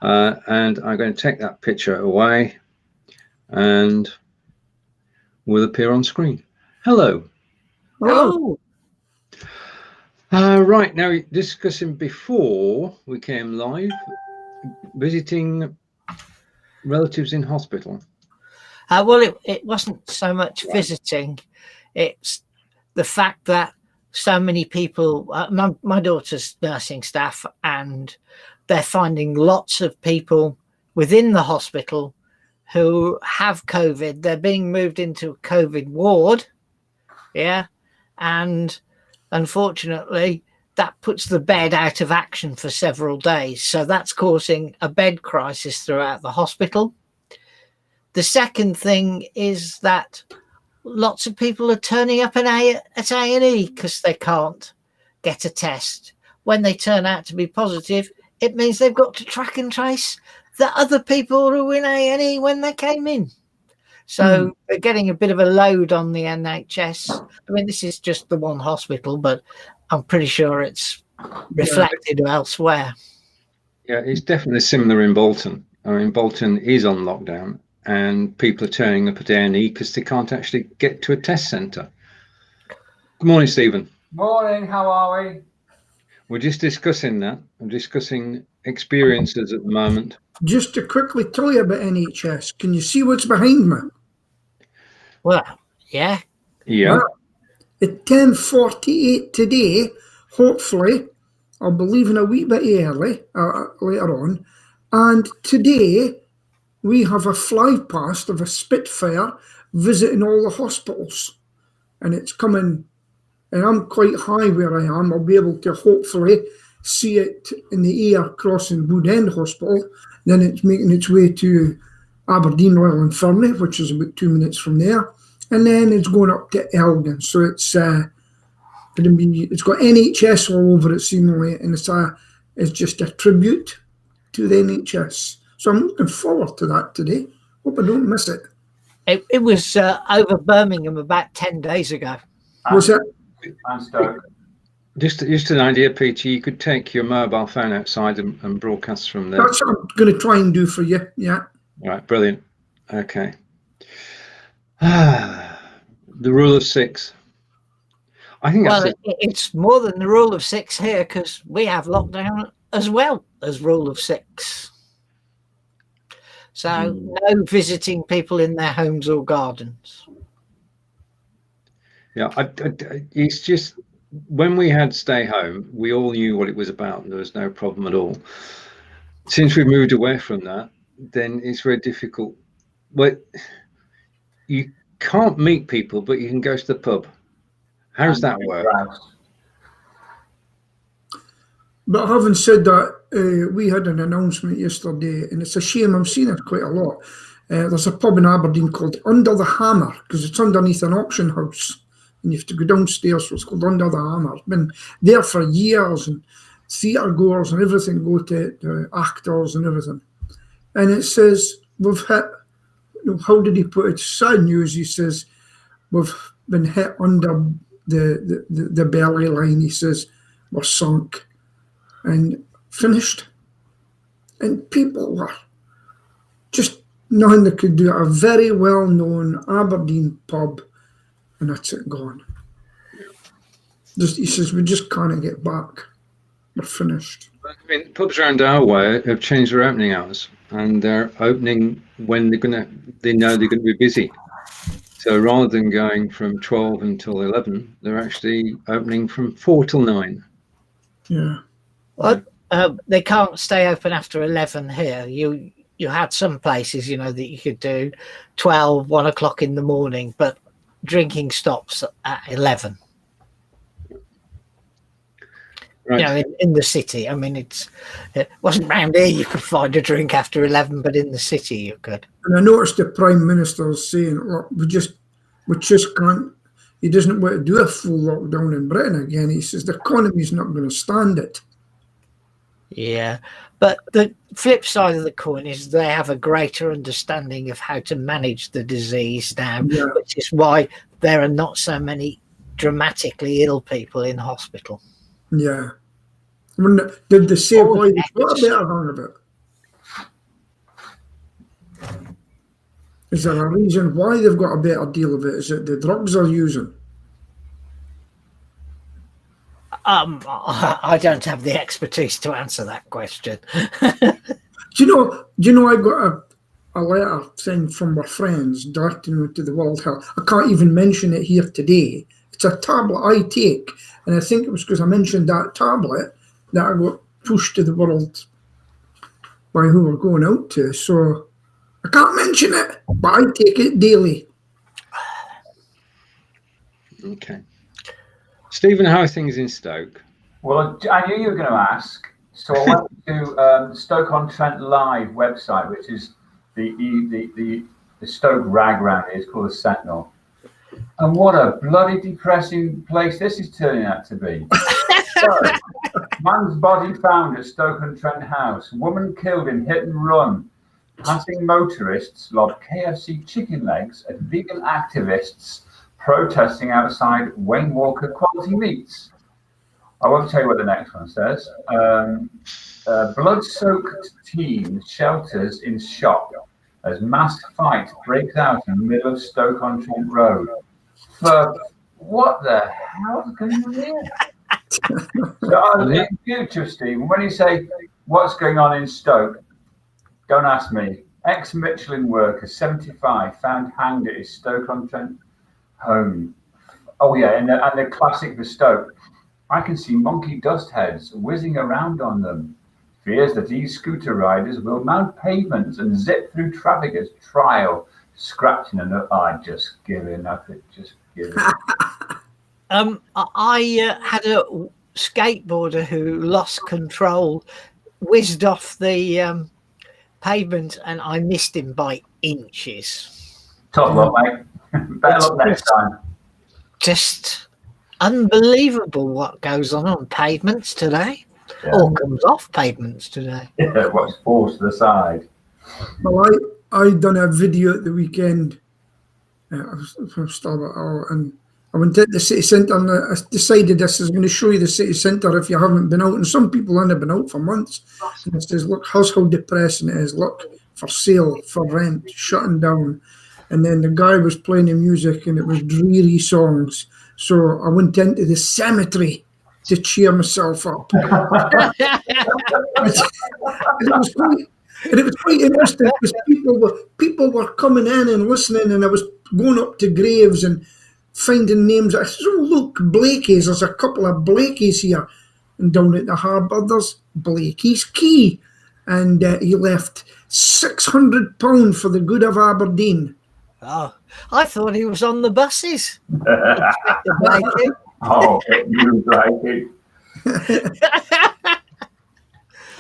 And I'm going to take that picture away and will appear on screen. Hello. Hello. Right, now discussing before we came live, visiting relatives in hospital. Well, it wasn't so much visiting. It's the fact that so many people, my daughter's nursing staff, and they're finding lots of people within the hospital who have COVID. They're being moved into a COVID ward. Yeah. And unfortunately, that puts the bed out of action for several days. So that's causing a bed crisis throughout the hospital. The second thing is that lots of people are turning up at A&E because they can't get a test. When they turn out to be positive, it means they've got to track and trace the other people who were in A&E when they came in. So they're getting a bit of a load on the NHS. I mean, this is just the one hospital, but I'm pretty sure it's reflected elsewhere. Yeah, it's definitely similar in Bolton. I mean, Bolton is on lockdown and people are turning up at A&E because they can't actually get to a test centre. Good morning, Stephen. Morning, how are we? We're just discussing that. I'm discussing experiences at the moment. Just to quickly tell you about NHS, can you see what's behind me? Well, yeah. Yeah. Well, at 10:48 today, hopefully, I'll be leaving a wee bit early later on. And today, we have a fly past of a Spitfire visiting all the hospitals. And it's coming, and I'm quite high where I am. I'll be able to hopefully see it in the air crossing Wood End Hospital. Then it's making its way to Aberdeen Royal Infirmary, which is about 2 minutes from there. And then it's going up to Elgin. So it's got NHS all over it seemingly, and it's just a tribute to the NHS. So I'm looking forward to that today. Hope I don't miss it. It was over Birmingham about 10 days ago. Was it? I'm stoked. Just an idea, Peter, you could take your mobile phone outside and broadcast from there. That's what I'm going to try and do for you, yeah. All right, brilliant. Okay. The rule of six. I think it's more than the rule of six here because we have lockdown as well as rule of six. So no visiting people in their homes or gardens. Yeah, it's just when we had stay home, we all knew what it was about and there was no problem at all. Since we moved away from that, then it's very difficult. Well, you can't meet people, but you can go to the pub. How does that work? But having said that, we had an announcement yesterday, and it's a shame, I'm seeing it quite a lot. There's a pub in Aberdeen called Under the Hammer, because it's underneath an auction house, and you have to go downstairs, so it's called Under the Hammer. It's been there for years, and theatre goers and everything go to actors and everything. And it says, we've hit, how did he put it? Sad news, he says, we've been hit under the belly line, he says, we're sunk. And finished. And people were just nothing they could do. A very well-known Aberdeen pub, and that's it, gone. He says, we just can't get back. We're finished. I mean, pubs around our way have changed their opening hours, and they're opening when they know they're going to be busy. So rather than going from 12 until 11, they're actually opening from 4 till 9. Yeah. Well, they can't stay open after 11 here. You had some places, that you could do 12, 1 o'clock in the morning, but drinking stops at 11. Right. In the city. I mean, it wasn't round here you could find a drink after 11, but in the city you could. And I noticed the Prime Minister saying, look, we just can't. He doesn't want to do a full lockdown in Britain again. He says the economy's not going to stand it. Yeah, but the flip side of the coin is they have a greater understanding of how to manage the disease now, which is why there are not so many dramatically ill people in hospital. Yeah. Did they say why they got a better run of it? Is there a reason why they've got a better deal of it? Is it the drugs they're using? I don't have the expertise to answer that question. Do you know I got a letter sent from my friends directing me to the World Health. I can't even mention it here today. It's a tablet I take, and I think it was because I mentioned that tablet that I got pushed to the world by who we're going out to. So I can't mention it, but I take it daily. Okay. Stephen, how are things in Stoke? Well, I knew you were going to ask. So I went to Stoke-on-Trent Live website, which is the Stoke rag round here. It's called the Sentinel. And what a bloody depressing place this is turning out to be. So, man's body found at Stoke-on-Trent House. Woman killed in hit and run. Passing motorists lobbed KFC chicken legs at vegan activists protesting outside Wayne Walker Quality Meats. I won't tell you what the next one says. Blood-soaked teen shelters in shock as mass fight breaks out in the middle of Stoke-on-Trent Road. For what the hell is going on here? So in future, Stephen, when you say what's going on in Stoke, don't ask me. Ex-Michelin worker, 75, found hanged at his Stoke-on-Trent home. Oh yeah, and the classic for Stoke. I can see monkey dust heads whizzing around on them. Fears that e-scooter riders will mount pavements and zip through traffic as trial. Scratching and I just giving up. Just giving up. I had a skateboarder who lost control, whizzed off the pavement, and I missed him by inches. Tough luck, mate. Better luck next time. Just unbelievable what goes on pavements today, or comes off pavements today. Yeah, what's forced to the side. Well, I done a video at the weekend. And I went to the city centre and I decided this is going to show you the city centre if you haven't been out. And some people haven't been out for months. And it says, look, here's how depressing it is. Look, for sale, for rent, shutting down. And then the guy was playing the music and it was dreary songs. So I went into the cemetery to cheer myself up. And it was quite interesting because people were coming in and listening, and I was going up to graves and finding names. I said, oh, look, Blakey's. There's a couple of Blakey's here. And down at the harbour, there's Blakey's Quay. And he left £600 for the good of Aberdeen. Oh, I thought he was on the buses. Oh, you Blakey.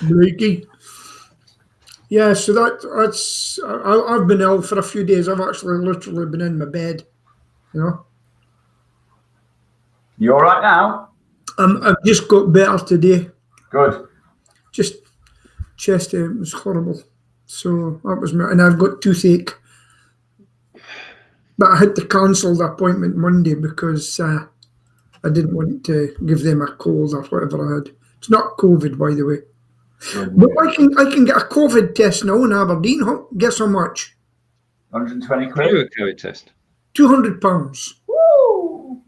Blakey. Yeah, so that's. I've been ill for a few days. I've actually literally been in my bed. You know. You all right now? I've just got better today. Good. Just chest ache was horrible. So that was and I've got toothache. But I had to cancel the appointment Monday because I didn't want to give them a cold or whatever I had. It's not COVID, by the way. But I can get a COVID test now in Aberdeen. Guess how much? 120 Do quid. a COVID test. £200. Woo!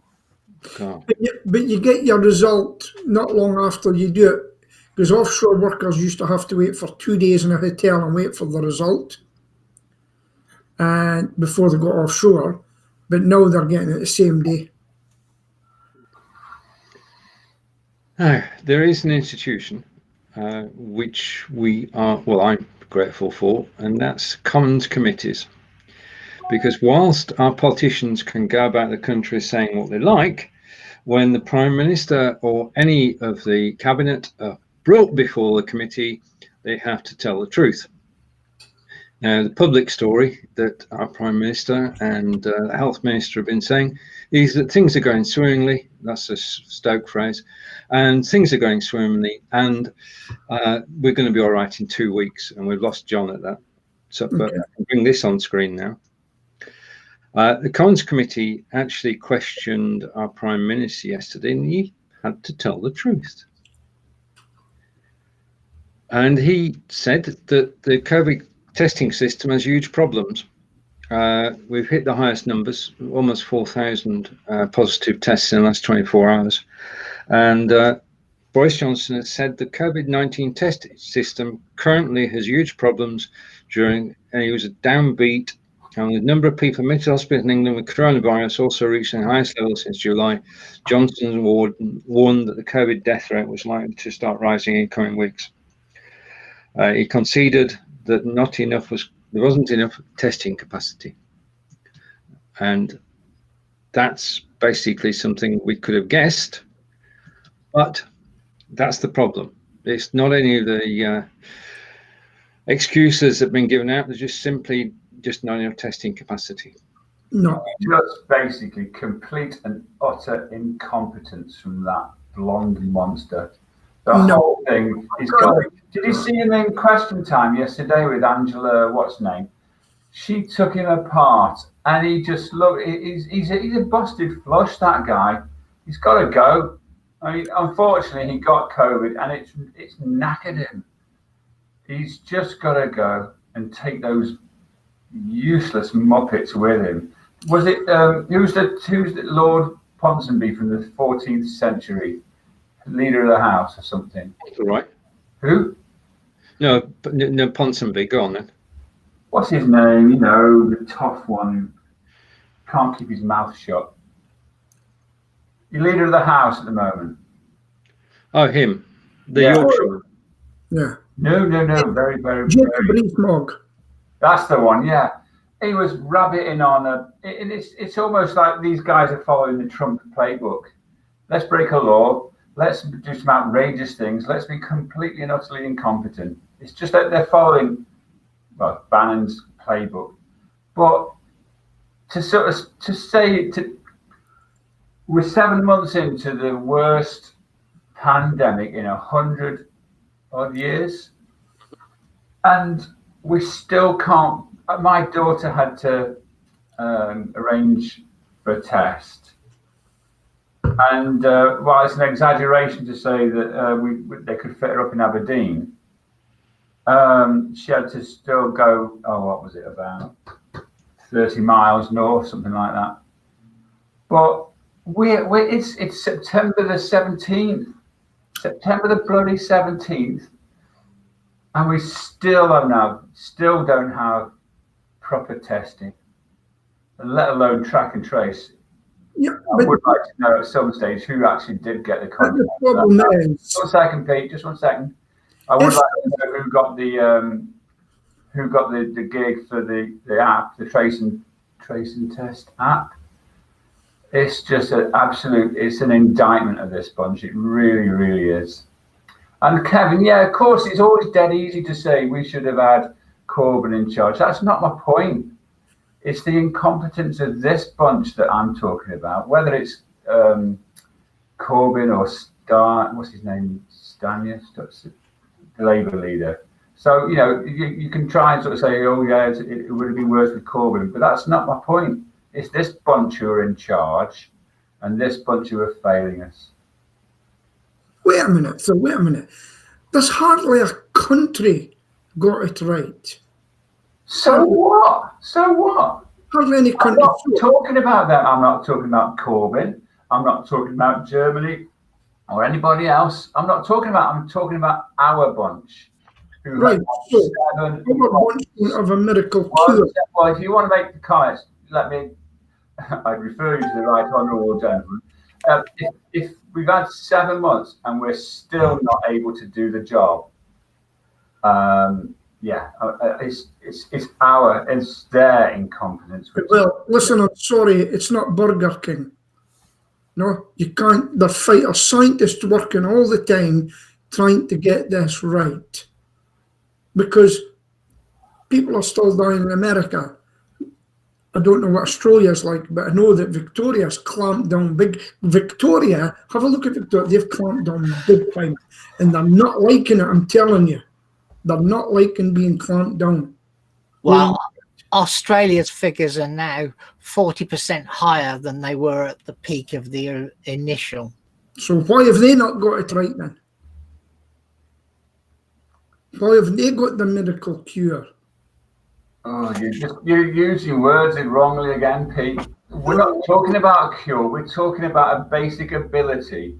God. But you get your result not long after you do it, because offshore workers used to have to wait for 2 days in a hotel and wait for the result, and before they got offshore. But now they're getting it the same day. Now, there is an institution which I'm grateful for, and that's Commons committees. Because whilst our politicians can go about the country saying what they like, when the Prime Minister or any of the Cabinet are brought before the committee, they have to tell the truth. Now, the public story that our Prime Minister and the Health Minister have been saying is that things are going swimmingly. That's a Stoke phrase. And things are going swimmingly, and we're going to be all right in 2 weeks. And we've lost John at that. So, but I can bring this on screen now. The Commons Committee actually questioned our Prime Minister yesterday, and he had to tell the truth. And he said that the COVID testing system has huge problems. We've hit the highest numbers, almost 4,000 positive tests in the last 24 hours. And Boris Johnson has said the COVID-19 test system currently has huge problems and he was a downbeat. And the number of people admitted to hospital in England with coronavirus also reached the highest level since July. Johnson warned that the COVID death rate was likely to start rising in coming weeks. He conceded that there wasn't enough testing capacity. And that's basically something we could have guessed, but that's the problem. It's not any of the excuses that have been given out. There's just simply not enough testing capacity. No. Just basically complete and utter incompetence from that blonde monster. The whole thing is going. Did you see him in Question Time yesterday with Angela, what's her name? She took him apart and he just looked, he's a busted flush, that guy. He's got to go. I mean, unfortunately, he got COVID and it's knackered him. He's just got to go and take those useless muppets with him. Was it, who's the Lord Ponsonby from the 14th century? Leader of the House or something? All right. Who? No, Ponsonby, go on then. What's his name? You know, the tough one who can't keep his mouth shut. The leader of the House at the moment. Oh, him. The Yeah. Yorkshire. Yeah. No. Very, very, Jacob very. Rees-Mogg. That's the one, yeah. He was rabbiting on it's almost like these guys are following the Trump playbook. Let's break a law. Let's do some outrageous things. Let's be completely and utterly incompetent. It's just that they're following, well, Bannon's playbook. But we're 7 months into the worst pandemic in 100 odd years, and we still can't. My daughter had to arrange for a test, and while it's an exaggeration to say that they could fit her up in Aberdeen, she had to still go. Oh, what was it, about 30 miles north, something like that. But it's September the 17th, September the bloody 17th, and we still don't have proper testing, let alone track and trace. Yeah, I would like to know at some stage who actually did get the contract. The problem is, 1 second, Pete. Just 1 second. I would like to know who got the gig for the app, the trace and test app. It's just it's an indictment of this bunch. It really, really is. And Kevin, yeah, of course, it's always dead easy to say we should have had Corbyn in charge. That's not my point. It's the incompetence of this bunch that I'm talking about, whether it's Corbyn or what's his name, Stanier, the Labour leader. So, you know, you can try and sort of say, oh, yeah, it would have been worse with Corbyn, but that's not my point. It's this bunch who are in charge and this bunch who are failing us. wait a minute. There's hardly a country got it right. So what? Hardly any I'm country. not talking about that. I'm not talking about Corbyn. I'm not talking about Germany or anybody else. I'm talking about our bunch. Right. So, our bunch of a miracle cure. Well, if you want to make the comments, I'd refer you to the right honourable gentleman. If we've had 7 months and we're still not able to do the job, it's their incompetence. Well, listen, I'm sorry, it's not Burger King. No, you can't. The fighter scientists working all the time trying to get this right, because people are still dying in America. I don't know what Australia's like, but I know that Victoria's clamped down big. Victoria, have a look at Victoria. They've clamped down big time, and they're not liking it. I'm telling you, they're not liking being clamped down. Well, Australia's figures are now 40% higher than they were at the peak of the initial. So why have they not got it right then? Why haven't they got the miracle cure? Oh, you're using words wrongly again, Pete. We're not talking about a cure. We're talking about a basic ability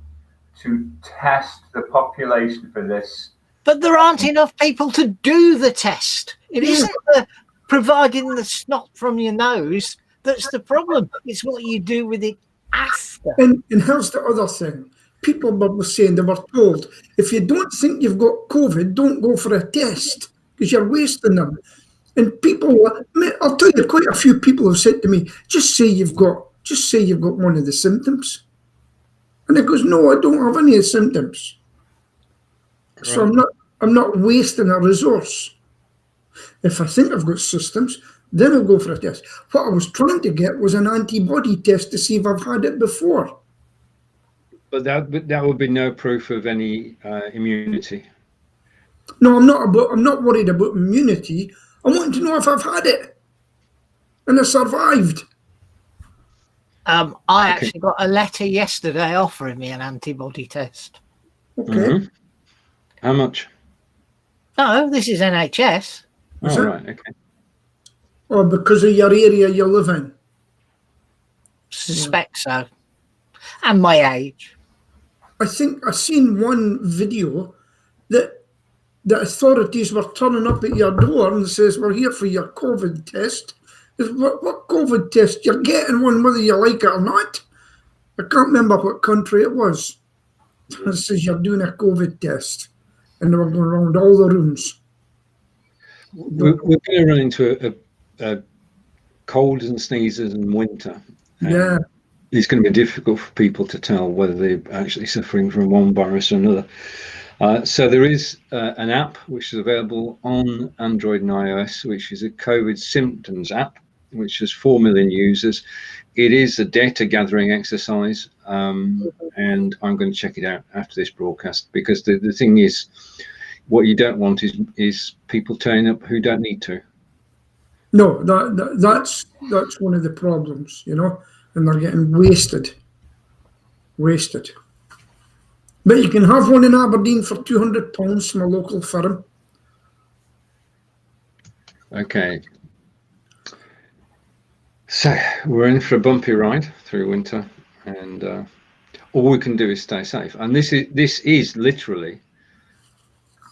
to test the population for this. But there aren't enough people to do the test. It isn't the providing the snot from your nose that's the problem. It's what you do with it after. And here's the other thing. People were saying, they were told, if you don't think you've got COVID, don't go for a test because you're wasting them. And people, I'll tell you, quite a few people have said to me, just say you've got one of the symptoms. And it goes, no, I don't have any of the symptoms. Right. So I'm not wasting a resource. If I think I've got symptoms, then I'll go for a test. What I was trying to get was an antibody test to see if I've had it before. But that would be no proof of any immunity. No, I'm not worried about immunity. I want to know if I've had it and I survived. I actually got a letter yesterday offering me an antibody test. Okay. Mm-hmm. How much? No, this is NHS. Oh, right, okay. Or because of your area you live in? Suspect so. And my age. I think I seen one video that the authorities were turning up at your door and says, we're here for your COVID test. What COVID test? You're getting one whether you like it or not. I can't remember what country it was. It says you're doing a COVID test. And they were going around all the rooms. We're going to run into a cold and sneezes and winter. Yeah. It's going to be difficult for people to tell whether they're actually suffering from one virus or another. So there is an app which is available on Android and iOS, which is a COVID symptoms app, which has 4 million users. It is a data gathering exercise, and I'm going to check it out after this broadcast, because the thing is, what you don't want is people turning up who don't need to. No, that's one of the problems, you know, and they're getting wasted. But you can have one in Aberdeen for £200 from a local firm. Okay. So we're in for a bumpy ride through winter, and all we can do is stay safe. And this is literally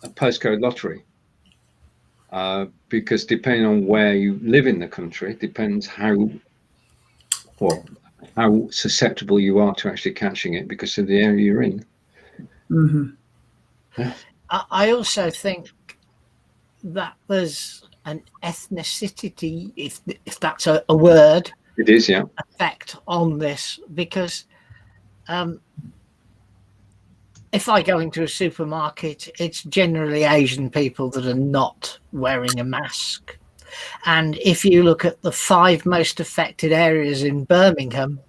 a postcode lottery, because depending on where you live in the country, depends how susceptible you are to actually catching it because of the area you're in. Mm-hmm. Yeah. I also think that there's an ethnicity, if that's a word. It is, yeah. Effect on this, because if I go into a supermarket, it's generally Asian people that are not wearing a mask. And if you look at the 5 most affected areas in Birmingham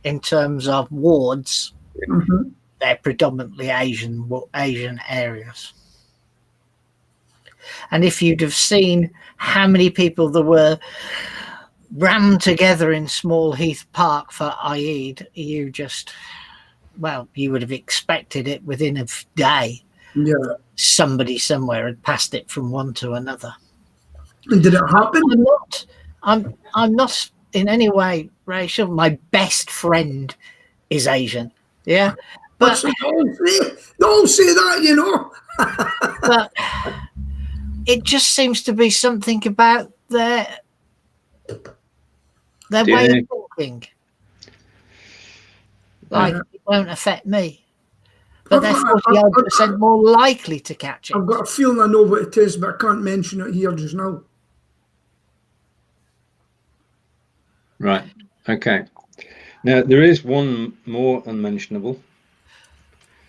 in terms of wards, mm-hmm. they're predominantly Asian areas. And if you'd have seen how many people there were rammed together in Small Heath Park for Eid, you would have expected it within a day. Yeah. Somebody somewhere had passed it from one to another. And did it happen? I'm not in any way racial. My best friend is Asian. Yeah. But don't say that, you know. But it just seems to be something about their way of thinking. Like, it won't affect me. But they're 40% more likely to catch it. I've got a feeling I know what it is, but I can't mention it here just now. Right. Okay. Now, there is one more unmentionable.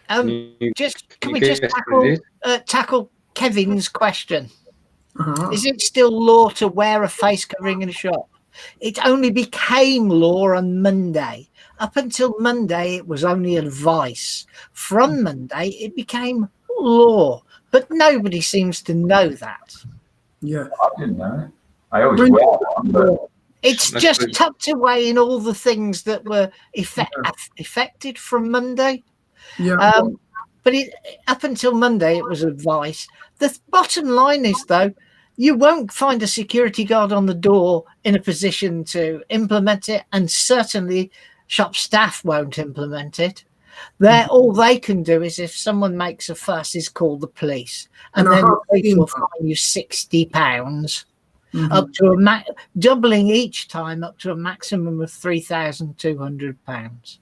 Can we just tackle Kevin's question? Uh-huh. Is it still law to wear a face covering in a shop? It only became law on Monday. Up until Monday, it was only advice. From Monday, it became law. But nobody seems to know that. Yeah. I didn't know it. I always wear one, but it's just tucked away in all the things that were affected from Monday. Yeah. But up until Monday, it was advice. The bottom line is, though, you won't find a security guard on the door in a position to implement it, and certainly shop staff won't implement it. All they can do is, if someone makes a fuss, is call the police, and then the police will fine you £60, up to doubling each time up to a maximum of £3,200.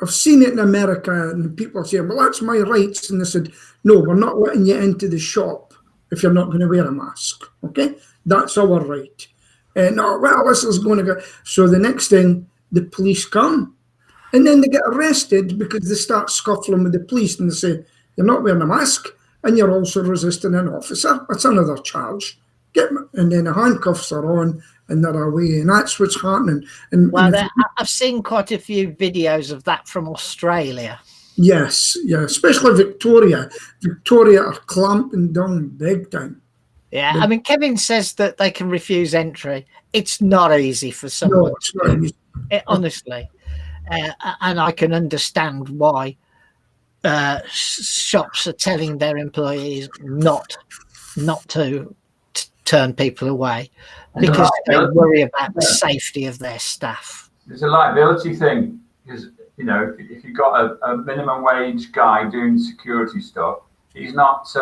I've seen it in America, and people are saying, well, that's my rights. And they said, no, we're not letting you into the shop if you're not going to wear a mask. Okay? That's our right. No, well, this is going to go. So the next thing, the police come, and then they get arrested because they start scuffling with the police, and they say, you're not wearing a mask, and you're also resisting an officer. That's another charge. And then the handcuffs are on, and they're away, and that's what's happening. I've seen quite a few videos of that from Australia. Yes, yeah, especially Victoria. Victoria are clamping down big time. Yeah, I mean, Kevin says that they can refuse entry. It's not easy for someone. No, it's not easy. Honestly. And I can understand why shops are telling their employees not to turn people away, because they worry about the safety of their staff. There's a liability thing, because if you've got a minimum wage guy doing security stuff, he's not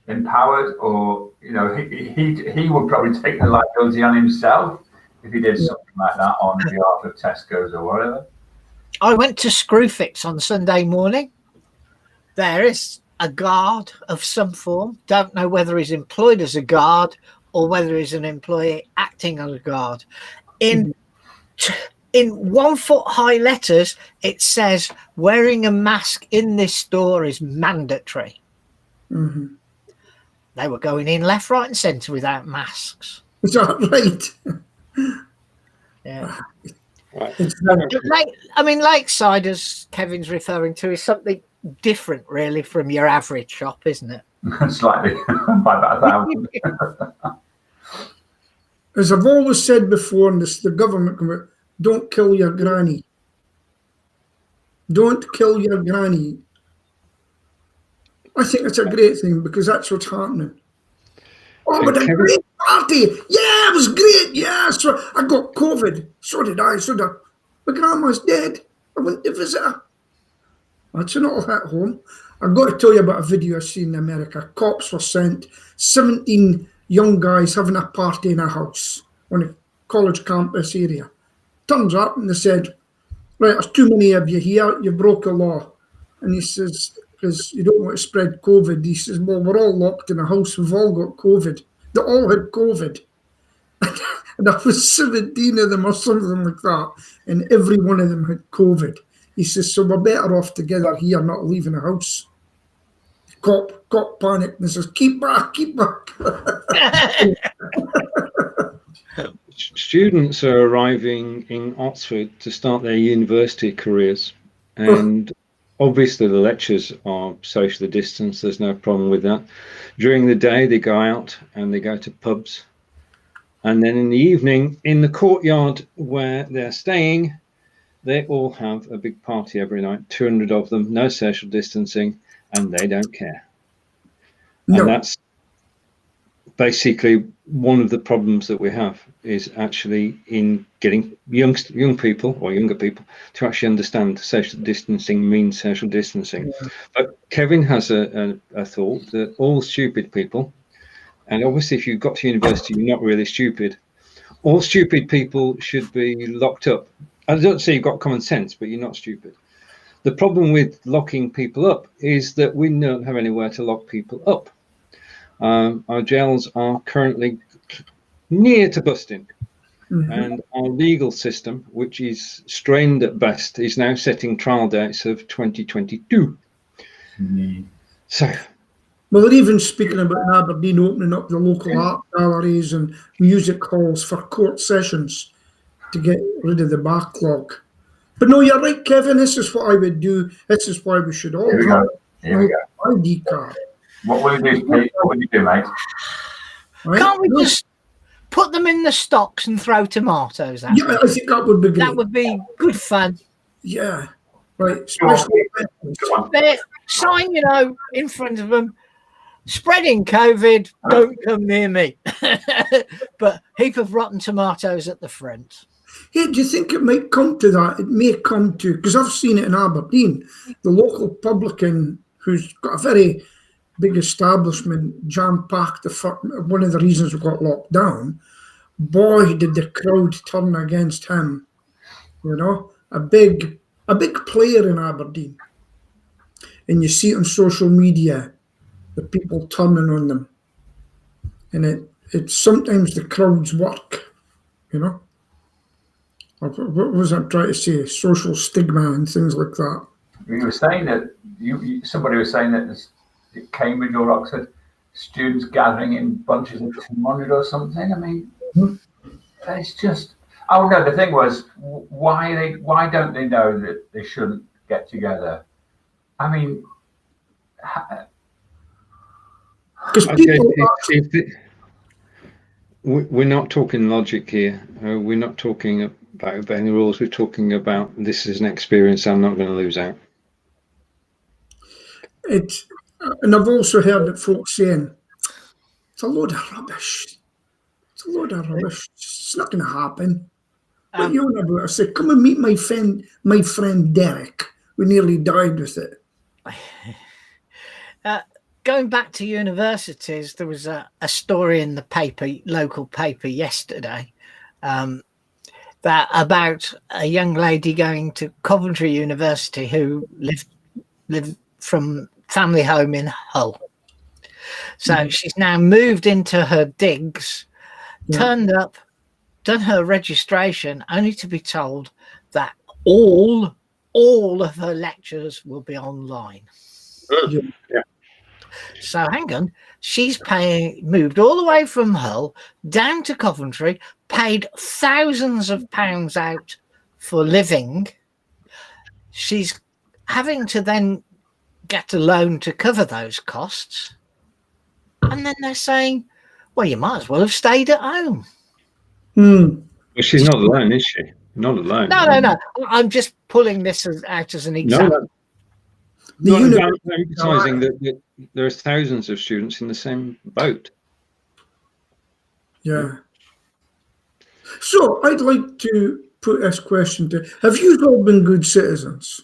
empowered, or he would probably take the liability on himself if he did something like that on behalf of Tesco's or whatever. I went to Screwfix on Sunday morning. There is a guard of some form. Don't know whether he's employed as a guard or whether he's an employee acting as a guard. In 1 foot high letters, it says wearing a mask in this store is mandatory. Mm-hmm. They were going in left, right, and centre without masks. Is that right? Yeah. Right. I mean, Lakeside, as Kevin's referring to, is something different, really, from your average shop, isn't it? Slightly, by about 1,000. As I've always said before, and the government, don't kill your granny. Don't kill your granny. I think it's a great thing, because that's what's happening. Oh, but a great party. Yeah, it was great. Yeah, so I got COVID. So did I. So did my grandma's dead. I went to visit her. That's not all at home. I've got to tell you about a video I've seen in America. Cops were sent, 17 young guys having a party in a house on a college campus area. Turns up and they said, right, there's too many of you here. You broke a law. And he says, because you don't want to spread COVID. He says, well, we're all locked in a house. We've all got COVID. They all had COVID. And there was 17 of them or something like that. And every one of them had COVID. He says, so we're better off together here, not leaving the house. Cop panicked and says, keep back. Students are arriving in Oxford to start their university careers. And obviously the lectures are socially distanced. There's no problem with that. During the day, they go out and they go to pubs. And then in the evening, in the courtyard where they're staying, they all have a big party every night, 200 of them, no social distancing, and they don't care. No. And that's basically one of the problems that we have, is actually in getting young people or younger people to actually understand social distancing means social distancing. Yeah. But Kevin has a thought that all stupid people, and obviously if you've got to university, you're not really stupid, all stupid people should be locked up. I don't say you've got common sense, but you're not stupid. The problem with locking people up is that we don't have anywhere to lock people up. Our jails are currently near to busting. Mm-hmm. And our legal system, which is strained at best, is now setting trial dates of 2022. Mm-hmm. So, well, they're even speaking about in Aberdeen opening up the local art galleries and music halls for court sessions to get rid of the backlog. But no, you're right, Kevin. This is what I would do. This is why we should all have an ID card. What will you do, Pete? What would you do, mate? Right? Can't we just put them in the stocks and throw tomatoes at them? Yeah, I think that would be great. That would be good fun. Yeah. right? Especially Their sign, in front of them, spreading COVID, don't come near me. But heap of rotten tomatoes at the front. Hey, do you think it might come to that? It may come to, because I've seen it in Aberdeen, the local publican who's got a very big establishment, jam-packed, one of the reasons we got locked down. Boy, did the crowd turn against him. A big player in Aberdeen. And you see it on social media, the people turning on them. And it's sometimes the crowds work, What was I trying to say? Social stigma and things like that. You were saying that somebody was saying that at Cambridge or Oxford, students gathering in bunches of 200 or something. I mean, it's just. Oh no, the thing was, why don't they know that they shouldn't get together? I mean, because people. We're not talking logic here. We're not talking about obeying the rules. We're talking about this is an experience I'm not going to lose out. And I've also heard that folks saying it's a load of rubbish. It's a load of rubbish. It's not going to happen. What you want about? I said, come and meet my friend Derek. We nearly died with it. Going back to universities, there was a story in the local paper yesterday, that about a young lady going to Coventry University who lived from family home in Hull. So she's now moved into her digs, turned up, done her registration, only to be told that all of her lectures will be online. Yeah. So hang on, she's moved all the way from Hull down to Coventry, paid thousands of pounds out for living. She's having to then get a loan to cover those costs. And then they're saying, well, you might as well have stayed at home. Well, she's not alone, is she? Not alone. No. I'm just pulling this out as an example. I'm emphasising that there are thousands of students in the same boat. Yeah. So I'd like to put this question to: have you all been good citizens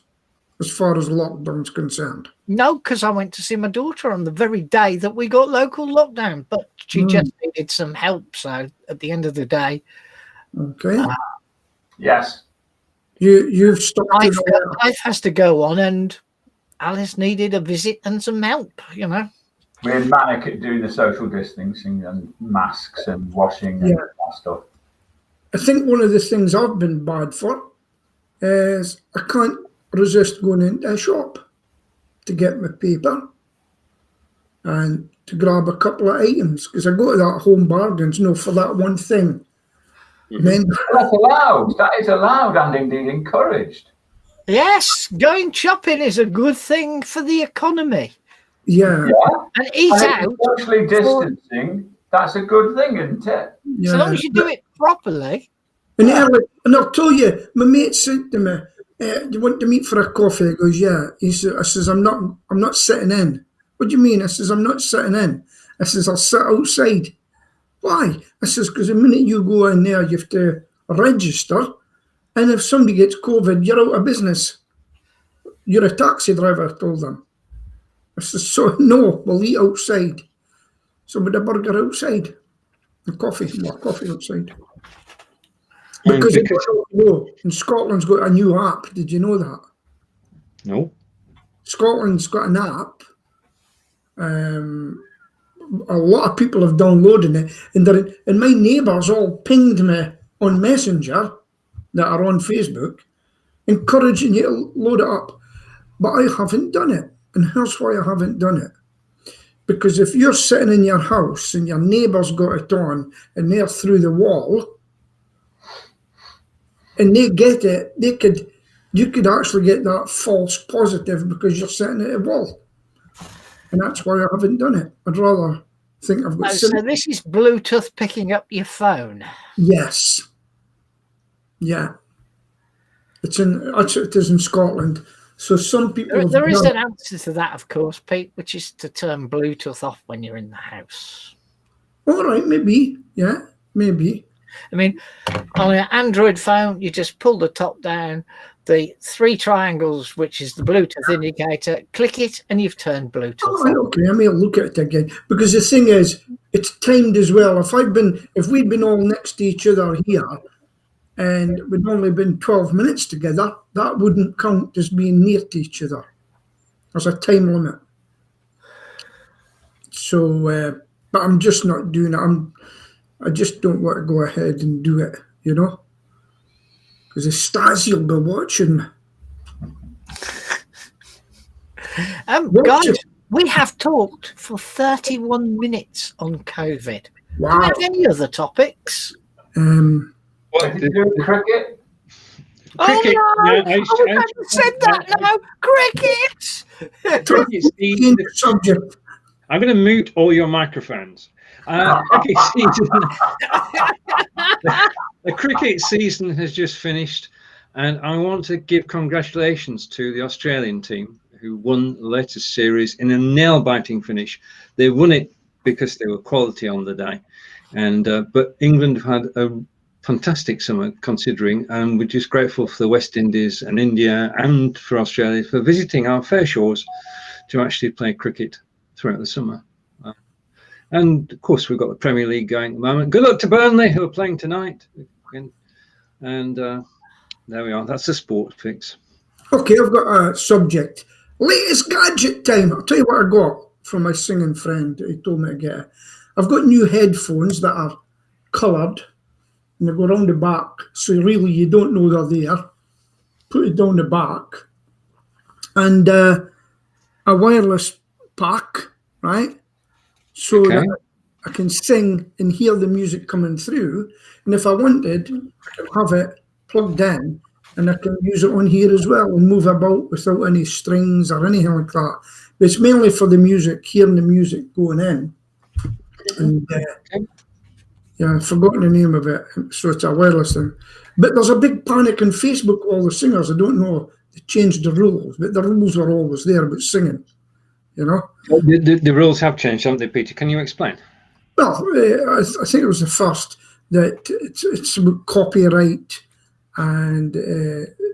as far as lockdown's concerned? No, because I went to see my daughter on the very day that we got local lockdown, but she just needed some help. So at the end of the day, okay. Yes. You've stopped. Life has to go on, and Alice needed a visit and some help. We're manic at doing the social distancing and masks and washing and that stuff. I think one of the things I've been bad for is I can't resist going into a shop to get my paper and to grab a couple of items, because I go to that Home Bargains, for that one thing. Then that's allowed. That is allowed and indeed encouraged. Yes, going shopping is a good thing for the economy. Yeah. And eat out. Socially distancing, that's a good thing, isn't it? Yeah. So long as you do it properly. And I'll tell you, my mate said to me, do you want to meet for a coffee? I goes, yeah. I says, I'm not sitting in. What do you mean? I says, I'm not sitting in. I says, I'll sit outside. Why? I says, because the minute you go in there, you have to register. And if somebody gets COVID, you're out of business. You're a taxi driver, I told them. I says, so no, we'll eat outside. So with a burger outside. And more coffee outside. Because in Scotland's got a new app. Did you know that? No. Scotland's got an app. A lot of people have downloaded it, and my neighbours all pinged me on Messenger that are on Facebook, encouraging you to load it up. But I haven't done it, and here's why I haven't done it. Because if you're sitting in your house and your neighbour's got it on, and they're through the wall, and they get it, you could actually get that false positive because you're sitting at a wall. And that's why I haven't done it. I'd rather think I've got... So this is Bluetooth picking up your phone? Yes. Yeah. It is in Scotland. So some people have There is done an answer to that, of course, Pete, which is to turn Bluetooth off when you're in the house. all right, maybe, yeah, maybe. I mean, on an Android phone, you just pull the top down, the 3 triangles, which is the Bluetooth indicator, click it, and you've turned Bluetooth All right, on. okay, I may look at it again because the thing is, it's timed as well. If we'd been all next to each other here, and we'd only been 12 minutes together, that wouldn't count as being near to each other. There's a time limit. So, but I'm just not doing it. I just don't want to go ahead and do it, you know, because the Stasi will be watching. Guys, we have talked for 31 minutes on COVID. Wow. Do we have any other topics? What did you do with cricket? Cricket. Oh no! No, I haven't said that now. Cricket. cricket Subject. I'm going to mute all your microphones. Cricket season. The cricket season has just finished, and I want to give congratulations to the Australian team who won the latest series in a nail-biting finish. They won it because they were quality on the day, and but England have had a fantastic summer considering, and we're just grateful for the West Indies and India and for Australia for visiting our fair shores to actually play cricket throughout the summer. And of course, we've got the Premier League going at the moment. Good luck to Burnley, who are playing tonight. And there we are. That's the sport fix. Okay, I've got a subject. Latest gadget time. I'll tell you what I got from my singing friend. He told me to get it. I've got new headphones that are coloured, and they go around the back, so really you don't know they're there. Put it down the back. And a wireless pack, right? So Okay. that I can sing and hear the music coming through. And if I wanted, I can have it plugged in and I can use it on here as well and move about without any strings or anything like that. But it's mainly for the music, hearing the music going in. And yeah, I've forgotten the name of it. So it's a wireless thing. But there's a big panic on Facebook, all the singers. I don't know, they changed the rules, but the rules were always there about singing, you know? The rules have changed, haven't they, Peter? Can you explain? Well, I think it was the first that it's about copyright and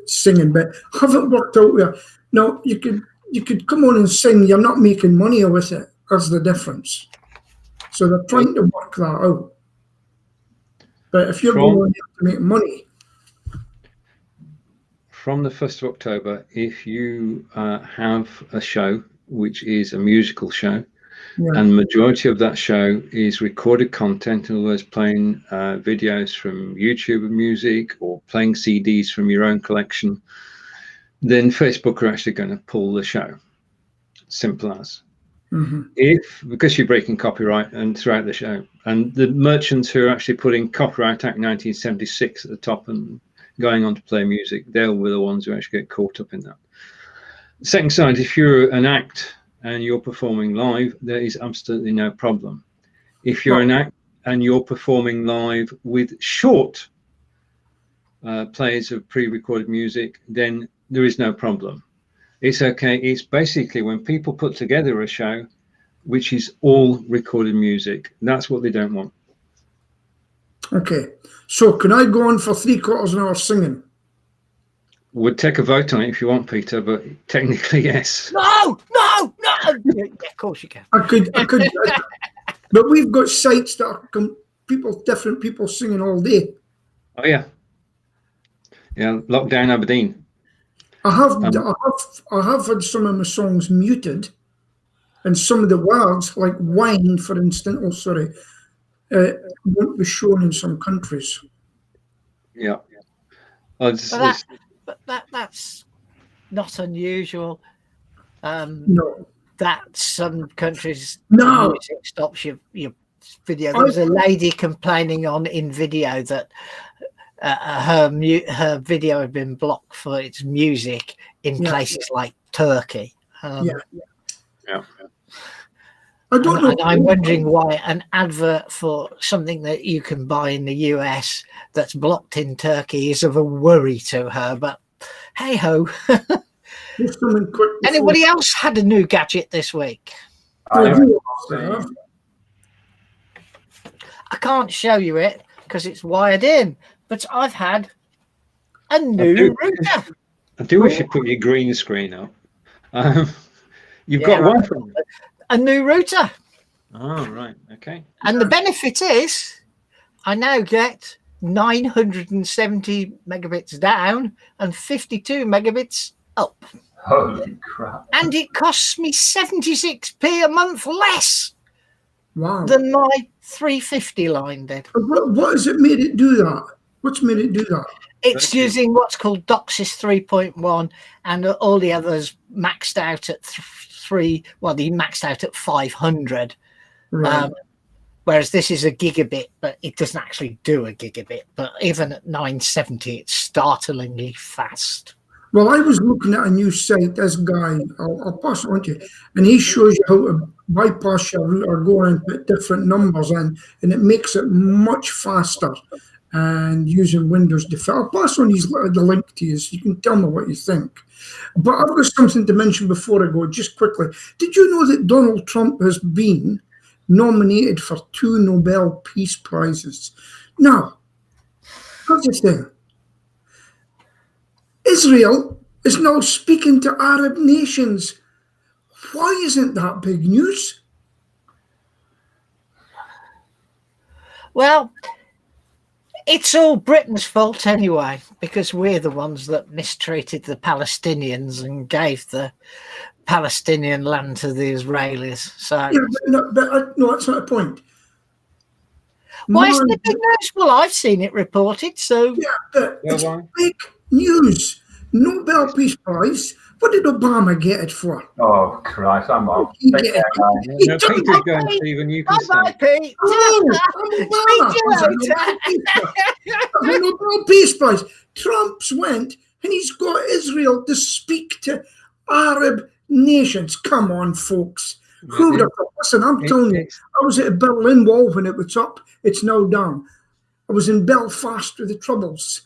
singing, but haven't worked out where. Now you could come on and sing. You're not making money with it. That's the difference. So they're trying to work that out. But if you're going to make money, from the 1st of October, if you have a show which is a musical show, and majority of that show is recorded content, in other words, playing videos from YouTube music or playing CDs from your own collection, then Facebook are actually going to pull the show. Simple as. If, because you're breaking copyright and throughout the show, and the merchants who are actually putting Copyright Act 1976 at the top and going on to play music, they'll be the ones who actually get caught up in that. Second side, if you're an act and you're performing live, there is absolutely no problem. If you're an act and you're performing live with short plays of pre-recorded music, then there is no problem. It's okay. It's basically when people put together a show which is all recorded music. That's what they don't want. Okay. So can I go on for 3/4 an hour singing? We'll take a vote on it if you want, Peter, but technically, yes. No. Yeah, of course you can. I could. But we've got sites that are different people singing all day. Oh, yeah. Yeah, Lockdown Aberdeen. I have had some of my songs muted, and some of the words, like wine, for instance, won't be shown in some countries. Yeah. But that's not unusual. No. That some countries music stops your video. There was a lady complaining in video that her video had been blocked for its music in places like Turkey. Yeah. I don't know. And I'm wondering why an advert for something that you can buy in the US that's blocked in Turkey is of a worry to her. But hey ho. Just something quick. Anybody else had a new gadget this week? I can't show you it because it's wired in, but I've had a new router. I do wish you put your green screen up. You've Yeah, got one. A new router. Oh, right. Okay. And the benefit is I now get 970 megabits down and 52 megabits up. Holy crap. And it costs me 76p a month less than my 350 line did. What has it made it do that? What's made it do that? It's using what's called DOCSIS 3.1, and all the others maxed out at 3. Well, they maxed out at 500. Right. Whereas this is a gigabit, but it doesn't actually do a gigabit. But even at 970, it's startlingly fast. Well, I was looking at a new site. This guy, I'll pass it on to you, and he shows you how to bypass your router, go and put different numbers in, and it makes it much faster. And using Windows Defender. I'll pass on the link to you so you can tell me what you think. But I've got something to mention before I go, just quickly. Did you know that Donald Trump has been nominated for 2 Nobel Peace Prizes? Now, here's the thing. Israel is now speaking to Arab nations. Why isn't that big news? Well, it's all Britain's fault anyway, because we're the ones that mistreated the Palestinians and gave the Palestinian land to the Israelis. So, yeah, no, that's not the point. Why isn't it big news? Well, I've seen it reported, so... Yeah, but it's big news. Nobel Peace Prize. What did Obama get it for? Oh, Christ, I'm off. No, Peter's going, Stephen, you can Bye-bye, Pete. The Nobel Peace Prize. Trump's went and he's got Israel to speak to Arab nations. Come on, folks. Who'd have thought? Listen, I'm telling you, I was at a Berlin Wall when it was up. It's now down. I was in Belfast with the Troubles.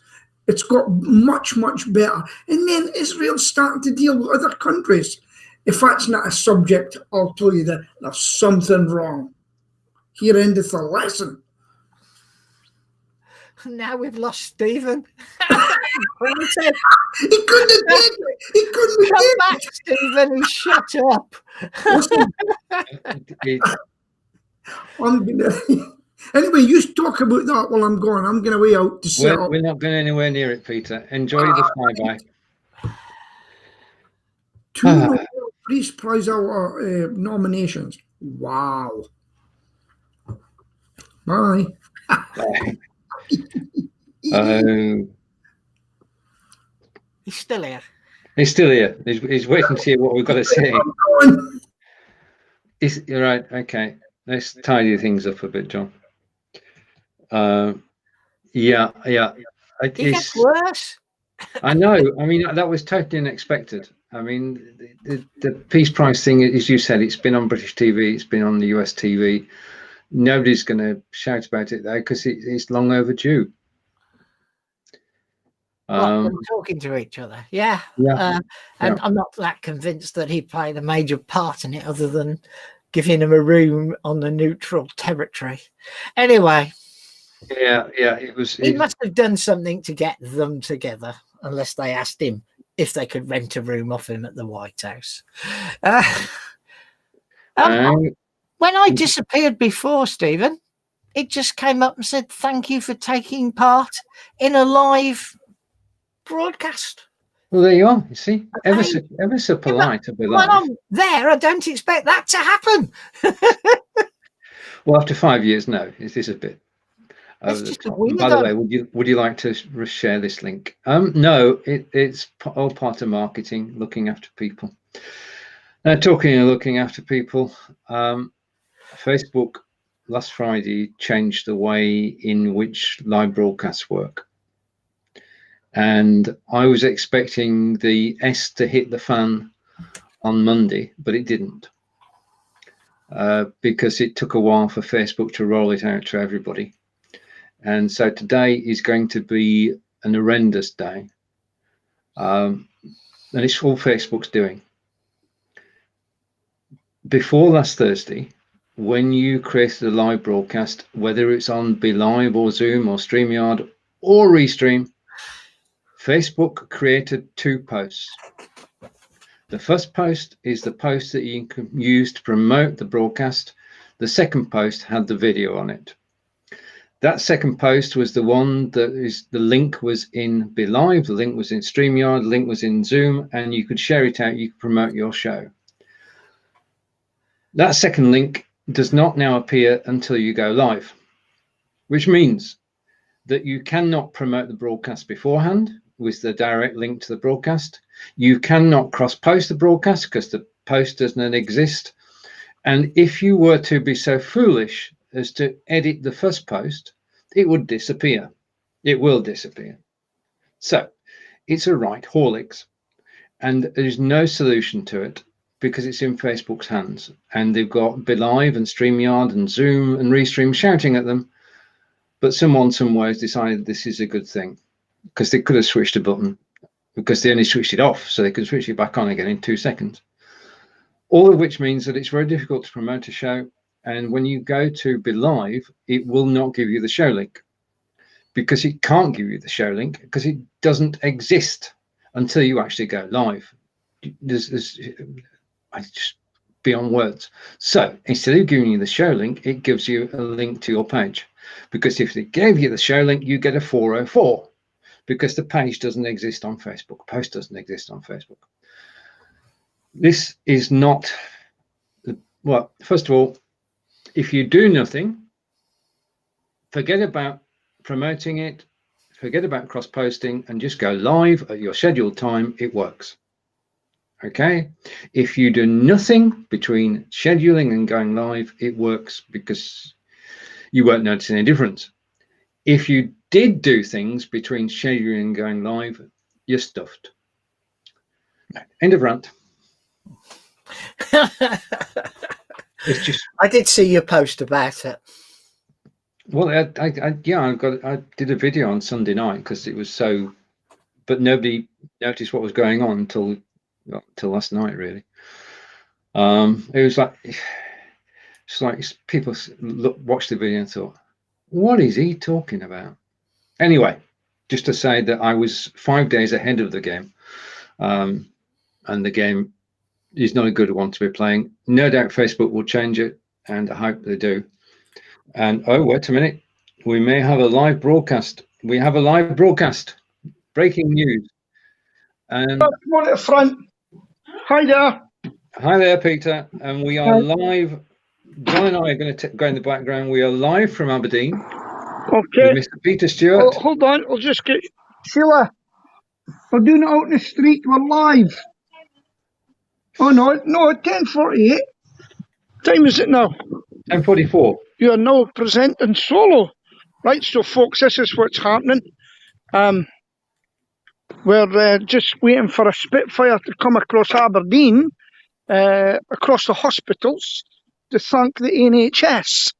It's got much, much better. And then Israel's starting to deal with other countries. If that's not a subject, I'll tell you that there's something wrong. Here endeth the lesson. Now we've lost Stephen. He couldn't have did it. He couldn't have Come back, Stephen, and shut up. I'm gonna... Anyway, you talk about that while I'm gone. I'm going way out to set up. We're not going anywhere near it, Peter. Enjoy the flyby. 2 Nobel Peace Prize nominations. Wow. Bye. He's still here. He's still here. He's waiting to hear what we've got to say. You're right. Okay. Let's tidy things up a bit, John. Yeah. It gets worse. I know. I mean, that was totally unexpected. I mean, the Peace Prize thing, as you said, it's been on British TV, it's been on the US TV. Nobody's going to shout about it though, because it's long overdue. We're talking to each other, yeah. And I'm not that convinced that he played a major part in it, other than giving him a room on the neutral territory. Anyway, it was. He must have done something to get them together, unless they asked him if they could rent a room off him at the White House. When I disappeared before, Stephen, it just came up and said, "Thank you for taking part in a live broadcast." Well, there you are. You see, ever so polite. When I'm there, I don't expect that to happen. Well, after 5 years, no, it is a bit over the just top. weird. By the way, would you like to share this link? No, it's all part of marketing, looking after people. Talking and looking after people. Facebook last Friday changed the way in which live broadcasts work. And I was expecting the S to hit the fan on Monday, but it didn't, because it took a while for Facebook to roll it out to everybody. And so today is going to be an horrendous day. and it's all Facebook's doing. Before last Thursday, when you created a live broadcast, whether it's on BeLive or Zoom or StreamYard or Restream, Facebook created 2 posts. The first post is the post that you can use to promote the broadcast. The second post had the video on it. That second post was the one that is, the link was in BeLive, the link was in StreamYard, the link was in Zoom, and you could share it out, you could promote your show. That second link does not now appear until you go live, which means that you cannot promote the broadcast beforehand with the direct link to the broadcast. You cannot cross-post the broadcast because the post doesn't exist. And if you were to be so foolish as to edit the first post, it would disappear. It will disappear. So it's a right horlicks, and there's no solution to it because it's in Facebook's hands, and they've got BeLive and StreamYard and Zoom and Restream shouting at them. But someone somewhere has decided this is a good thing, because they could have switched a button, because they only switched it off, so they could switch it back on again in 2 seconds. All of which means that it's very difficult to promote a show. And when you go to BeLive, it will not give you the show link, because it can't give you the show link because it doesn't exist until you actually go live. I just beyond words. So instead of giving you the show link, it gives you a link to your page, because if it gave you the show link, you get a 404, because the page doesn't exist on Facebook. Post doesn't exist on Facebook. This is not, well, first of all, if you do nothing, forget about promoting it, forget about cross-posting, and just go live at your scheduled time, it works. Okay, if you do nothing between scheduling and going live, it works because you won't notice any difference. If you did do things between scheduling and going live, you're stuffed. End of rant. It's just, I did see your post about it. well, I did a video on Sunday night because it was so, but nobody noticed what was going on until last night, really. It was like, it's like people watched the video and thought, what is he talking about? Anyway, just to say that I was 5 days ahead of the game, and the game is not a good one to be playing. No doubt Facebook will change it, and I hope they do. And oh, wait a minute, we may have a live broadcast. We have a live broadcast. Breaking news. And One at the front. Hi there. hi there, Peter. And we are live. John and I are going to go in the background. We are live from Aberdeen. Okay. With Mr. Peter Stewart. Oh, hold on, I'll just get Sheila. We're doing it out in the street. We're live. Oh no, 10:48. Time is it now? 10:44. You are now presenting solo. Right, so folks, this is what's happening. We're just waiting for a Spitfire to come across Aberdeen, across the hospitals, to thank the NHS.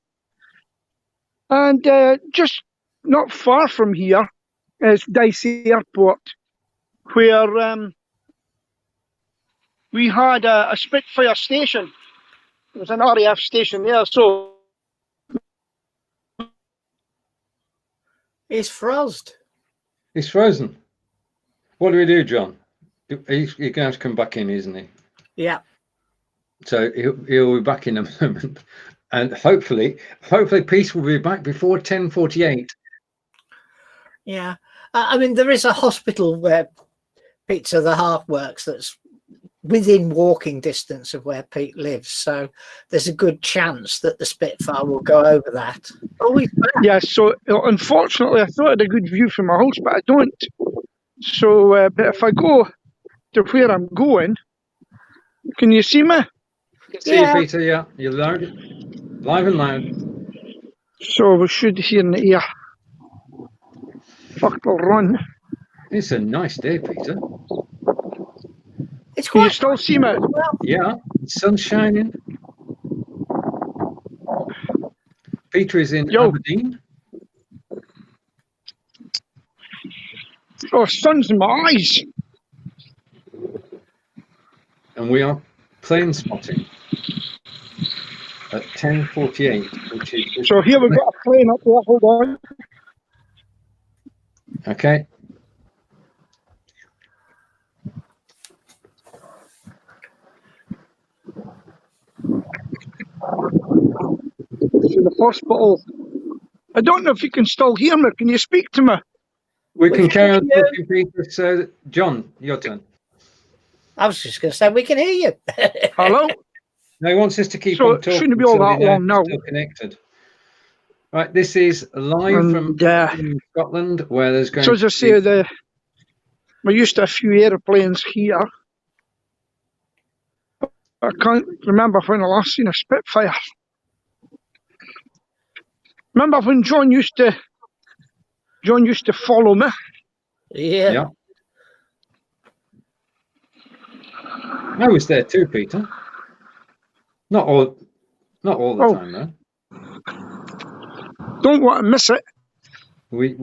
And just not far from here is Dicey Airport, where we had a Spitfire station. There was an RAF station there, so... It's frozen. He's frozen. What do we do, John? He's going to have to come back in, isn't he? Yeah. So he'll be back in a moment. And hopefully Peter will be back before 10:48. Yeah. I mean, there is a hospital where Peter the Heart works that's within walking distance of where Pete lives. So there's a good chance that the Spitfire will go over that. Oh, yeah, so unfortunately I thought I had a good view from my house, but I don't. So, but if I go to where I'm going, can you see me? See you, Peter, yeah. You're live and loud. So we should hear in the air. Fuck, they'll run. It's a nice day, Peter. It's Can you still see me? Yeah, the sun's shining. Peter is in Aberdeen. Oh, sun's in my eyes. and we are plane spotting at 10:48, which is So here we've got a plane up there. Hold on. okay. To the hospital. I don't know if you can still hear me. Can you speak to me? We can carry on hear talking, Peter. So, John, your turn. I was just going to say we can hear you. Hello? No, he wants us to keep So on it talking. shouldn't be all so that we know long we're now. still connected. Right, this is live from And Scotland, where there's going so as I to say, be... we're used to a few aeroplanes here. I can't remember when I last seen a Spitfire. Remember when John used to follow me? Yeah. I was there too, Peter. Not all the time, though. Don't want to miss it. We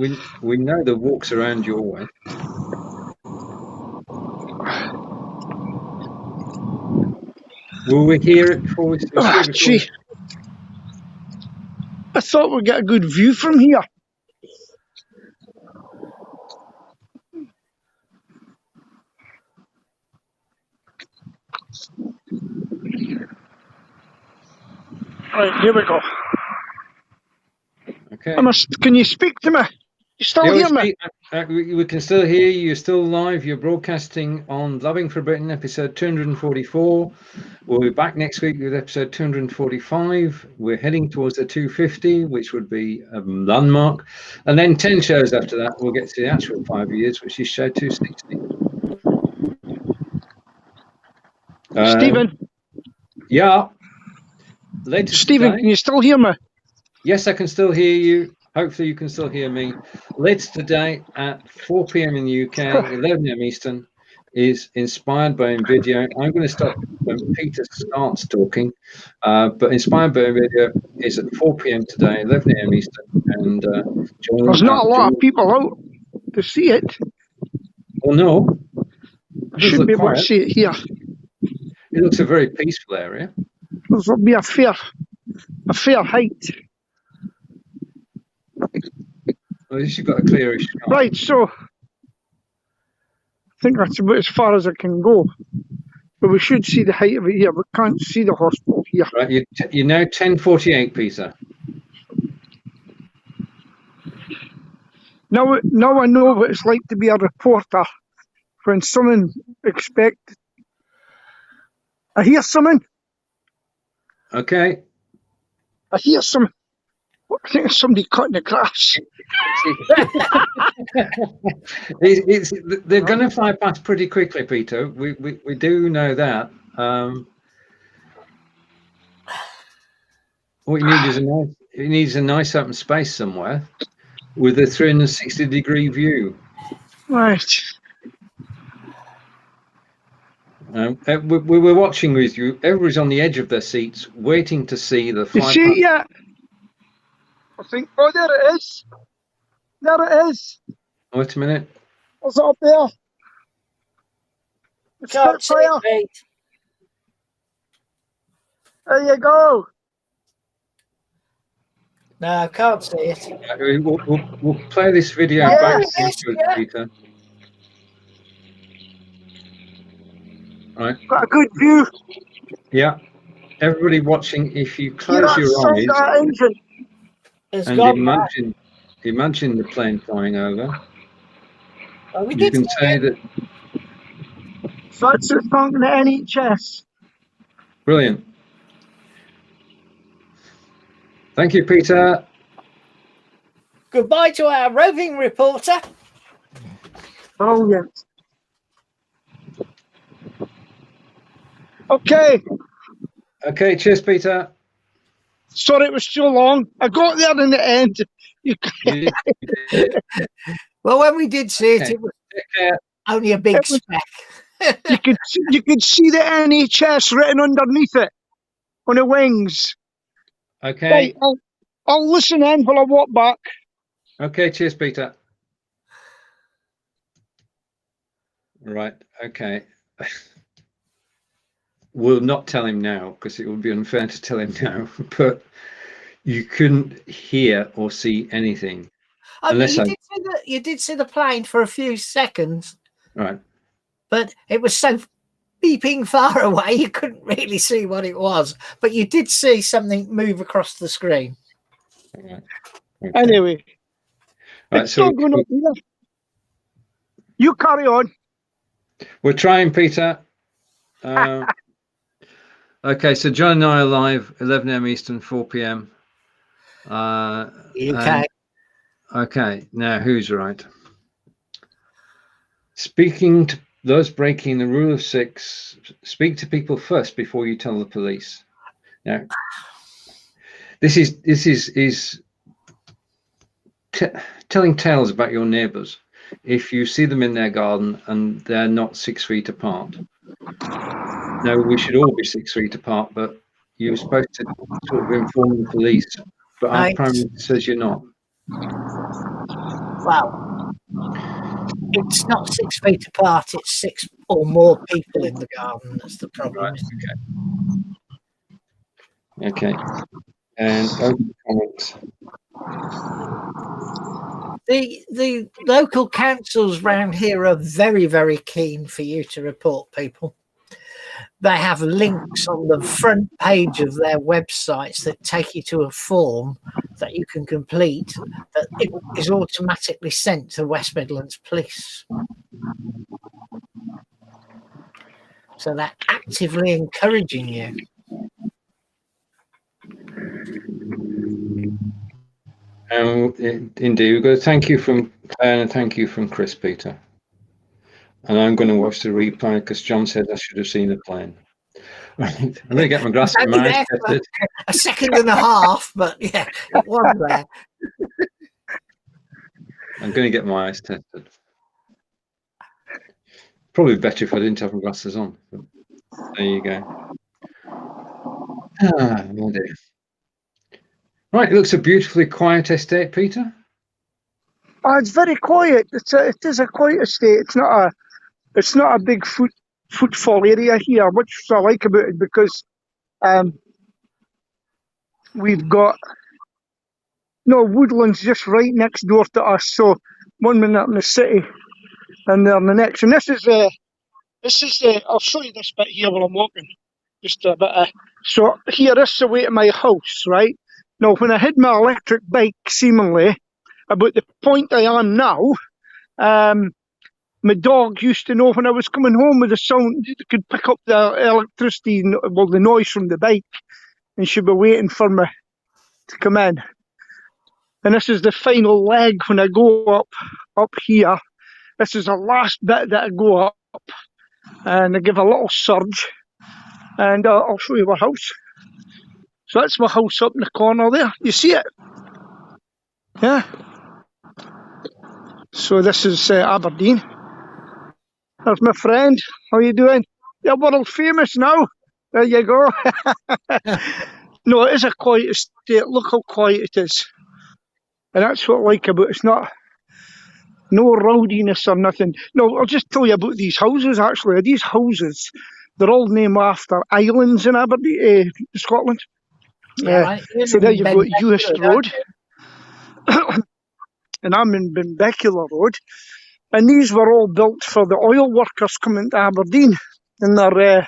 know the walks around your way. Will we hear it before we see it? Gee. I thought we'd get a good view from here. Right, here we go. Okay. Can you speak to me? You still hear me? We can still hear you. You're still live. You're broadcasting on Blabbing for Britain, episode 244. We'll be back next week with episode 245. We're heading towards the 250, which would be a landmark. And then 10 shows after that, we'll get to the actual 5 years, which is show 260. Stephen? Yeah. Later Stephen, today, can you still hear me? yes, I can still hear you. Hopefully you can still hear me. Later today at 4 p.m. in the UK, 11 a.m. Eastern, is Inspired by NVIDIA. I'm going to stop when Peter starts talking, but Inspired by NVIDIA is at 4 p.m. today, 11 a.m. Eastern, and John. There's not a lot of people out to see it. Well, no, I should be able to see it here. It looks a very peaceful area. There'll be a fair height. Well, at least you've got a clearish sky. Right, so I think that's about as far as I can go. But we should see the height of it here. We can't see the hospital here. Right, you're now 10:48, Peter. Now I know what it's like to be a reporter when someone expects. I hear something. Okay. I hear something. I think it's somebody cutting the grass. They're going to fly past pretty quickly, Peter. We do know that. What you need is a nice open space somewhere with a 360-degree view. Right. We were watching with you. Everybody's on the edge of their seats, waiting to see the fly. You see it yet? I think. Oh, there it is. There it is. Wait a minute. What's up there? It's Spitfire. There you go. No, I can't see it. We'll play this video back into it, Peter. Right. Got a good view. Yeah. Everybody watching, if you close your eyes and imagine the plane flying over, you can say that. So it's talking to NHS. Brilliant. Thank you, Peter. Goodbye to our roving reporter. Brilliant. Okay. Okay, cheers, Peter. Sorry it was too long. I got there in the end. Well, when we did see it, it was only a big speck. you could see the NHS written underneath it on the wings. Okay. Right, I'll listen in while I walk back. Okay, cheers, Peter. Right, okay. we'll not tell him now because it would be unfair to tell him now, but you couldn't hear or see anything. Unless you did see the plane for a few seconds. Right. But it was so beeping far away, you couldn't really see what it was. But you did see something move across the screen. Right. Okay. Anyway, Right, it's still going on, Peter. You carry on. We're trying, Peter. Okay, so John and I are live, 11 a.m. Eastern, 4 p.m. UK. Okay, now who's right? Speaking to those breaking the rule of 6, speak to people first before you tell the police. Now, this is telling tales about your neighbours. If you see them in their garden and they're not 6 feet apart. No, we should all be 6 feet apart, but you're supposed to sort of inform the police. But our Prime Minister says you're not. Well, it's not 6 feet apart, it's 6 or more people in the garden. That's the problem. Right, okay. And open comments. The local councils round here are very, very keen for you to report people. They have links on the front page of their websites that take you to a form that you can complete that it is automatically sent to West Midlands Police. So they're actively encouraging you. Indeed, we've got a thank you from Claire and a thank you from Chris, Peter. And I'm going to watch the replay because John said I should have seen the plane. Right, I'm going to get my glass of my eyes tested. A second and a half, but yeah, it was there. I'm going to get my eyes tested. Probably better if I didn't have my glasses on. But there you go. Ah, oh dear. Right, it looks a beautifully quiet estate, Peter. Oh, it's very quiet. It is a quiet estate. It's not a big footfall area here, which I like about it because we've got woodlands just right next door to us. So 1 minute in the city, and then the next. And this is I'll show you this bit here while I'm walking. Just a bit. So here, this is the way to my house, right? Now, when I had my electric bike, seemingly, about the point I am now, my dog used to know when I was coming home with the sound, it could pick up the electricity, the noise from the bike, and she'd be waiting for me to come in. And this is the final leg when I go up here. This is the last bit that I go up, and I give a little surge, and I'll show you my house. So that's my house up in the corner there. You see it? Yeah. So this is Aberdeen. There's my friend. How you doing? You're world famous now. There you go. No, it is a quiet estate. Look how quiet it is. And that's what I like about it. It's not no rowdiness or nothing. No, I'll just tell you about these houses, actually. These houses, they're all named after islands in Aberdeen, Scotland. Right. So there you've got Uist Road. And I'm in Benbecula Road. And these were all built for the oil workers coming to Aberdeen. And they're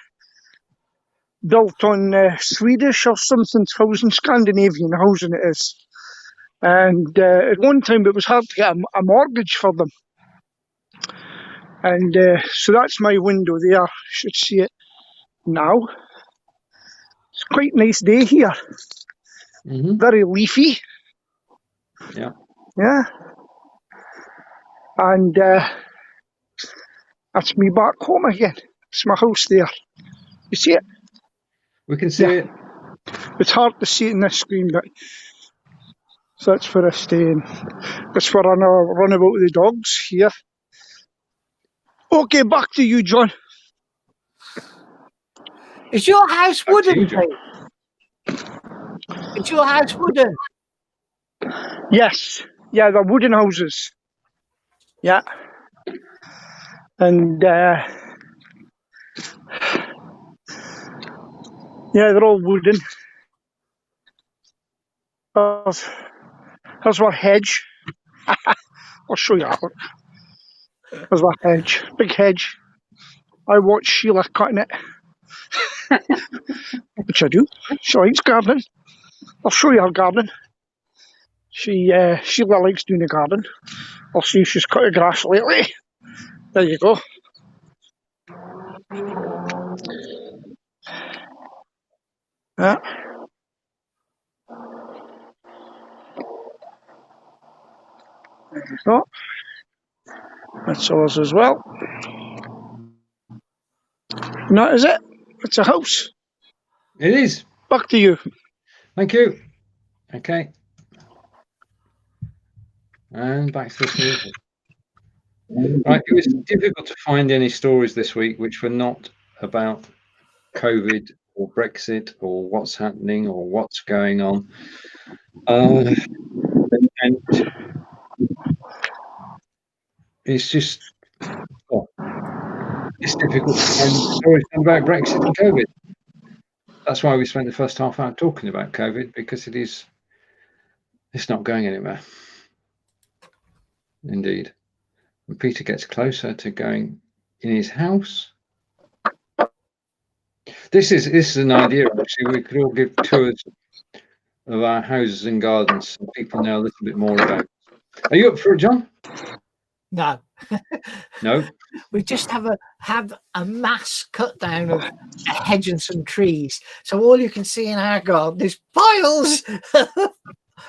built on Swedish or something housing, Scandinavian housing it is. And at one time it was hard to get a mortgage for them. And so that's my window there. You should see it now. It's quite a nice day here. Mm-hmm. Very leafy. Yeah. Yeah. And that's me back home again. It's my house there. You see it? We can see it. It's hard to see it in this screen, but so that's where I stay in. That's where I run about with the dogs here. Okay, back to you, John. Is your house wooden? Is your house wooden? Yes. Yeah, they're wooden houses. Yeah. And Yeah, they're all wooden. Here's our hedge. I'll show you that one. There's our hedge. Big hedge. I watch Sheila cutting it. Which I do. She likes gardening. I'll show you her gardening. Sheila likes doing the garden. I'll see if she's cut the grass lately. There you go. Yeah. There you go. That's ours as well. And that is it. It's a house. It is. Back to you. Thank you. Okay. And back to the music. Right, it was difficult to find any stories this week which were not about COVID or Brexit or what's happening or what's going on. And it's just, it's difficult to find stories about Brexit and COVID. That's why we spent the first half hour talking about COVID, because it's not going anywhere. Indeed. When Peter gets closer to going in his house, this is an idea. Actually, we could all give tours of our houses and gardens, so people know a little bit more about it. Are you up for it, John? No. No. We just have a mass cut down of a hedge and some trees. So all you can see in our garden is piles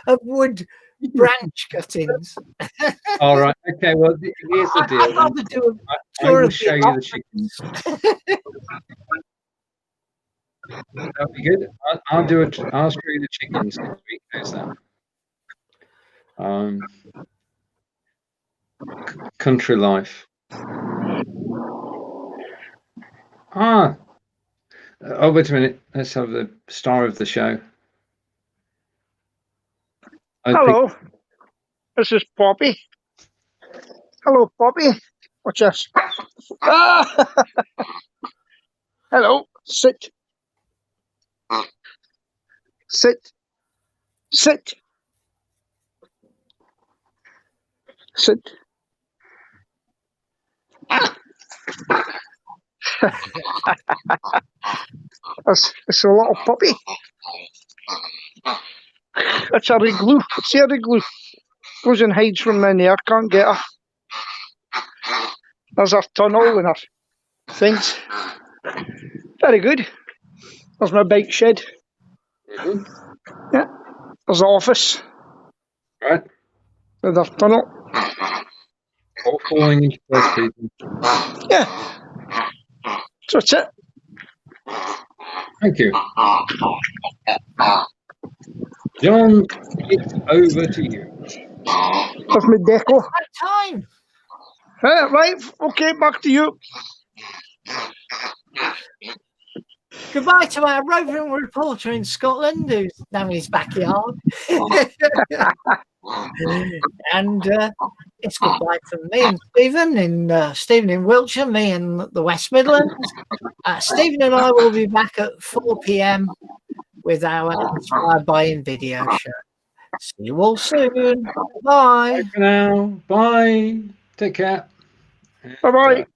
of wood branch cuttings. All right. Okay. Well, here's the deal. I'd rather do I will show you the chickens. That'll be good. I'll do it. I'll show you the chickens next week. How's that? Country life. Oh, wait a minute. Let's have the star of the show. Hello. This is Poppy. Hello, Poppy. Watch this. Ah! Hello. Sit. Sit. Sit. Sit. It's a little puppy. That's a igloo. See a igloo? Goes and hides from in there. Can't get her. There's our tunnel and our things. Very good. There's my bike shed. Yeah. There's the office. Right. There's our tunnel. All falling into place, people. Yeah. So that's it. Thank you. John, it's over to you. That's my deco. Time. Right. Okay, back to you. Goodbye to our roving reporter in Scotland, who's now in his backyard. And it's goodbye from me and Stephen in Wiltshire, me in the West Midlands. Stephen and I will be back at 4 p.m. with our Inspired Buying video show. See you all soon. Bye. Bye for now. Bye. Take care. Bye-bye.